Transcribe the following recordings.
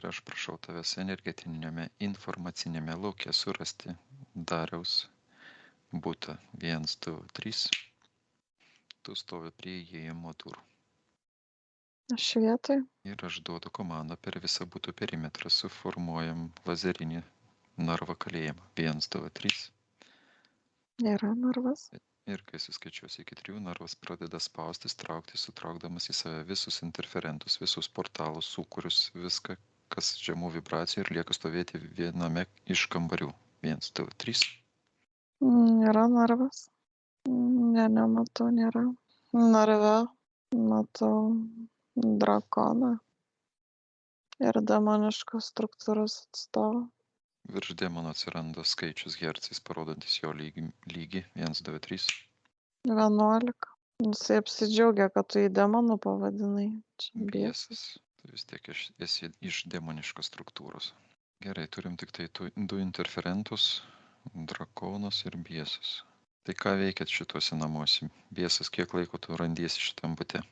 ir aš prašau tavęs energetiniame informacinėme lauke surasti Dariaus butą 1, 2, 3. Tu stovi prie įėjimo durų. Aš vietoj. Ir aš duodu komandą per visą butų perimetrą, suformuojam lazerinį narvą kalėjimą. 1, 2, 3. Yra narvas. Ir kai suskaičiuosi iki 3, narvas pradeda spaustis, trauktis, sutraukdamas į save visus interferentus, visus portalus, sūkurius, viską, kas žemų vibracijų ir lieka stovėti viename iš kambarių. 1, 2, 3. Yra narvas. Ne, nematau, nėra. Narve matau drakoną ir demoniškos struktūros atstovą. Virš demono atsiranda skaičius hercais, parodantis jo lygį. 1, 2, 3. 11. Jisai apsidžiaugia, kad tu į demonų pavadinai. Čia biesas. Tu vis tiek esi iš demoniškos struktūros. Gerai, turim tik tai du interferentus, drakonas ir biesas. Tai ką veikiat šituose namuose? Biesas, kiek laiko tu randiesi šitam bute?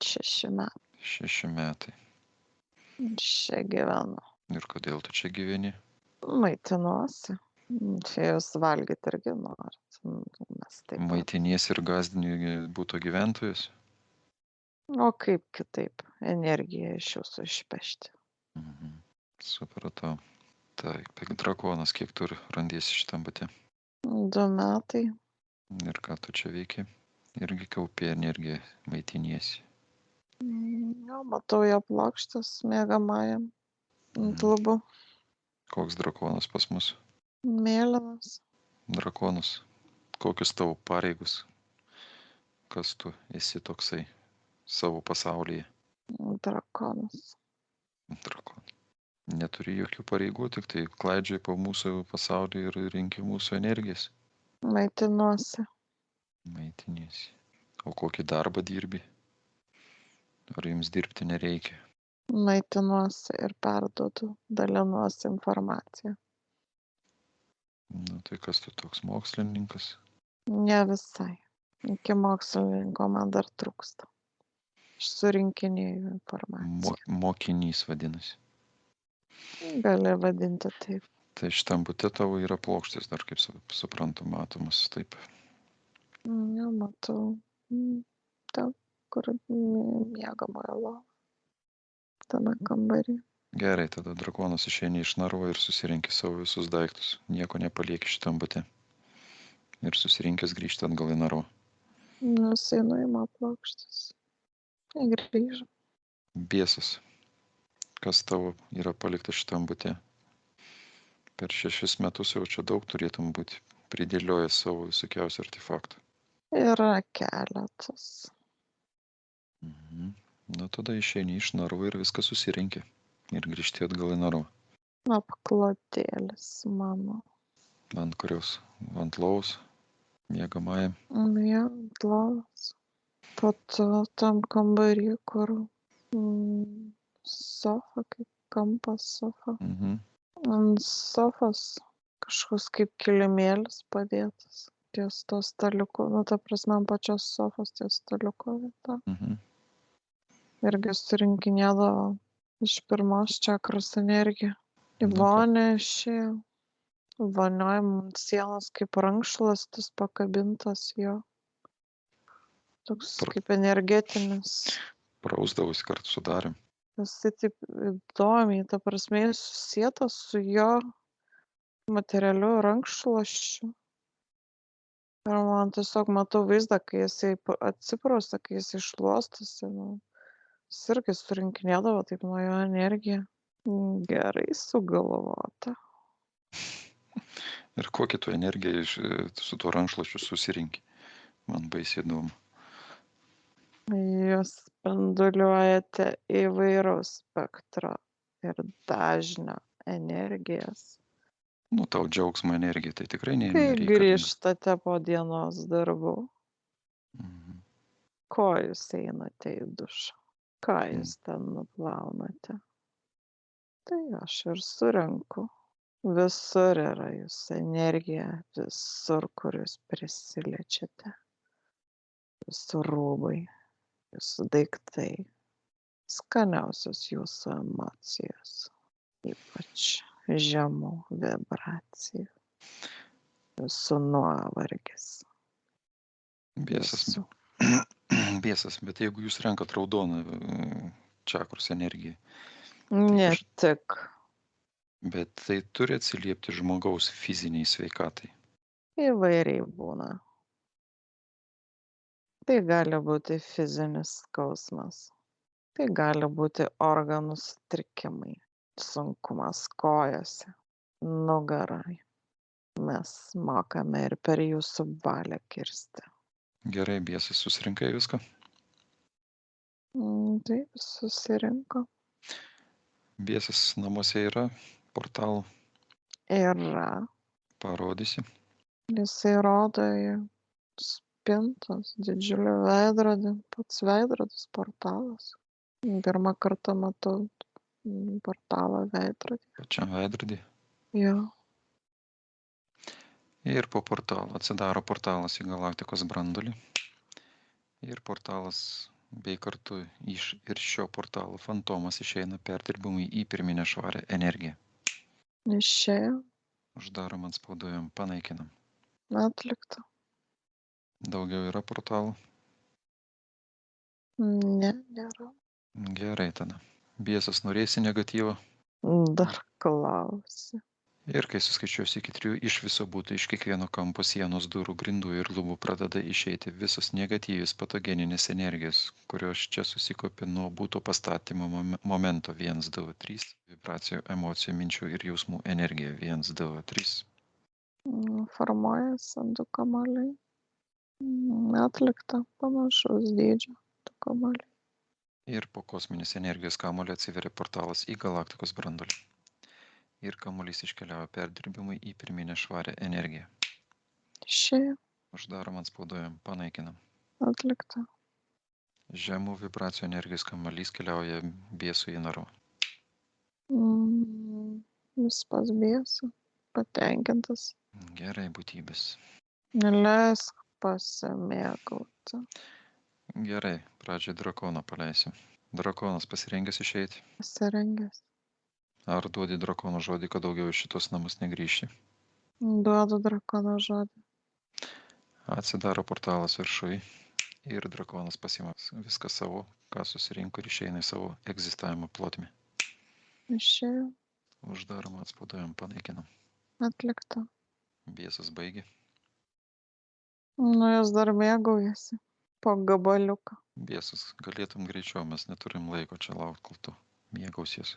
6 metai. 6 metai. Čia gyvenu. Ir kodėl tu čia gyveni? Maitinuosi. Čia jūs valgyti irgi norit. Mes taip pat. Maitinies ir gazdini būto gyventojus? O kaip kitaip energiją iš jūsų išpešti? Supratau. Taip, drakonas, kiek tu randiesi šitam bute? 2 metai. Ir ką tu čia veiki? Irgi kaupi energiją, maitiniesi. Jo, matau jo plokštės miegamajam ant lubų. Koks drakonas pas mus? Mėlynas. Drakonas. Kokius tavo pareigus? Kas tu esi toksai savo pasaulyje? Drakonas. Drakonas. Neturi jokių pareigų, tik tai klaidžiai po mūsų pasaulį ir rinki mūsų energijas. Maitinuosi. Maitiniesi. O kokį darbą dirbi? Ar jums dirbti nereikia? Maitinuosi ir perduodu, dalinuosi informaciją. Nu, tai kas tu toks mokslininkas? Ne visai. Iki mokslininko man dar trūksta. Aš surinkinėju informaciją. Mokinys vadinasi. Gali vadinti taip. Tai šitam bute tavo yra plokštės, dar kaip suprantu, matomas taip. Nematau. Ten, kur miegamojo lova. Tame kambarį. Gerai, tada drakonas išeini iš narvo ir susirinki savo visus daiktus. Nieko nepalieki šitam bute. Ir susirinkęs grįžti atgal į narvą. Nuseinu į plokštės. Grįžu. Biesas. Kas tavo yra palikta šitam bute? Per 6 metus jau čia daug turėtum būti pridėliojęs savo visokiausių artefaktų. Yra keletas. Nu, tada išeini iš narvo ir viską susirinki. Ir grįžti atgal į narvą. Apklotėlis mano. Ant kurios? Ant lovos? Miegamajam? Ja, ant lovos. Po to tam kambarį, kur sofa, kaip kampas sofa. Ant sofos kažkoks kaip kilimėlis padėtas. Ties to staliuko, ta prasme, ant pačios sofos ties staliuko vieta. Irgi surinkinėdavo iš pirmos čakros energiją. Į vonę išėjo. Vonioj ant sienos kaip rankšluostis pakabintas jo. Toks kaip energetinis. Prausdavosi kartu su Darium. Jisai taip įdomiai, ta prasme, jis susietas su jo materialiu rankšluosčiu. Ir man tiesiog matau vaizdą, kai jisai atsiprausia, kai jisai šluostosi. Jis irgi surinkinėdavo taip nuo jo energiją. Gerai sugalvota. Ir kokį tu energiją su tuo rankšluosčiu susirinki? Man baisiai įdomu. Jūs spinduliuojate įvairaus spektro ir dažnio energijas. Nu, tau džiaugsmo energija, tai tikrai Kai nereikalinga. grįžtate po dienos darbų, ko jūs einate į dušą? Ką jūs ten nuplaunate? Tai aš ir surenku. Visur yra jūsų energija, visur, kur jūs prisiliečiate. Jūsų rūbai, jūsų daiktai, skaniausios jūsų emocijos. ypač žemų vibracijų, su nuovargis, Biesas. visų. Biesas, bet jeigu jūs renkat raudoną čakros energiją, Ne kaž- tik. bet tai turi atsiliepti žmogaus fiziniai sveikatai. Įvairiai būna. Tai gali būti fizinis skausmas. Tai gali būti organų sutrikimai, sunkumas kojose, nugarai. Mes mokame ir per jūsų valią kirsti. Gerai, biesas, susirinkai viską? Taip, susirinko. Biesas namuose yra, portalų Yra. parodysi. Jisai rodo į spintos didžiulį veidrodį, pats veidrodis portalas. Pirmą kartą matau portalo veidrodį. Pačiam veidrodį. Jo. Ir po portalo atsidaro portalas į galaktikos brandulį. Ir portalas bei kartu iš ir šio portalo fantomas išeina perdirbimui į pirminę švarę energiją. Išėjo. Uždarom, atspauduojam, panaikinam. Atlikta. Daugiau yra portalų? Ne, nėra. Gerai tada. Biesas, norėsi negatyvo? Dar klausi. Ir kai suskaičiuosi iki 3, iš viso būtų iš kiekvieno kampo sienos, durų, grindų ir lubų pradeda išeiti visos negatyvios patogeninės energijos, kurios čia susikopė nuo būtų pastatymo momento 1, 2, 3, vibracijų, emocijų, minčių ir jausmų energija 1, 2, 3. Formuojasi du kamuoliai. Atlikta panašaus dydžio du kamuoliai. Ir po kosminės energijos kamuolio atsiveria portalas į galaktikos brandulį. Ir kamuolys iškeliauja perdirbimui į pirminę švarę energiją. Išėjo. Uždarom, atspauduojam, panaikinam. Atlikta. Žemų vibracijų energijos kamuolys keliauja biesų į narvą. Vis pas biesą. Patenkintas. Gerai, būtybės. Leisk pasimėgauti. Gerai, pradžiai drakoną paleisim. Drakonas pasirengęs išeiti. Pasirengęs. Ar duodi drakono žodį, kad daugiau iš šitos namus negrįžti? Duodu drakono žodį. Atsidaro portalas viršui ir drakonas pasima viską savo, ką susirinko ir išeina į savo egzistavimo plotmę. Išėjo. Uždarom, atspauduojam, panaikinam. Atlikta. Biesas baigė. Nu, jos dar mėgaujasi. Po gabaliuką. Biesas, galėtum greičiau, mes neturim laiko čia laukti, kol tu mėgausies.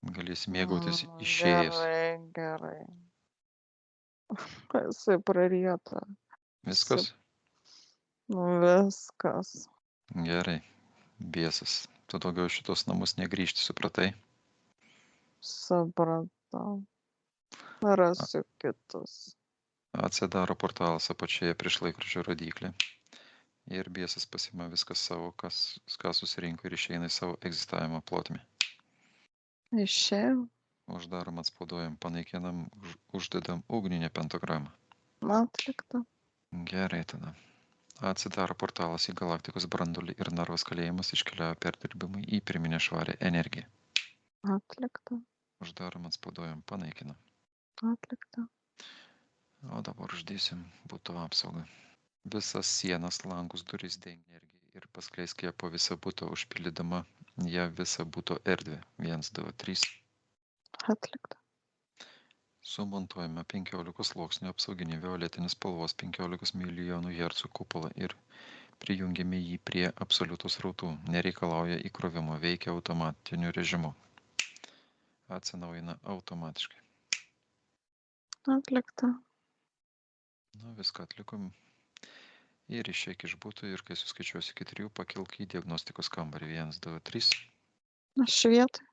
Galėsi mėgautis išėjęs. Gerai. Esi prarieta. Viskas? Viskas. Gerai. Biesas. Tu daugiau šitos namus negrįžti, supratai? Supratau. Rasiu kitus. Atsidaro portalas apačioje prieš laikrodžio rodyklę. Ir biesas pasima viskas savo, ką susirinko ir išeina į savo egzistavimo plotmę. Išėjau. Uždarom, atspauduojam, panaikinam, uždedam ugninę pentagramą. Atlikta. Gerai tada. Atsidaro portalas į galaktikos brandulį ir narvos kalėjimas iškeliauja perdirbimui į pirminę švarę energiją. Atlikta. Uždarom, atspauduojam, panaikinam. Atlikta. O dabar uždėsim būtų apsaugą. Visas sienas, langus, duris dengia energija ir paskleisk ją po visą butą, užpildydama ją visą buto erdvę. 1, 2, 3. Atlikta. Sumontuojame 15 sluoksnių apsauginį violetinės spalvos 15 milijonų hercų kupolą ir prijungiame jį prie absoliutų srautų. Nereikalauja įkrovimo, veikia automatiniu režimu. Atsinaujina automatiškai. Atlikta. Nu, viską atlikom. Ir išeik iš būtų ir kai suskaičiuosi iki 3, pakilk į diagnostikos kambarį. 1, 2, 3. Aš vietoj.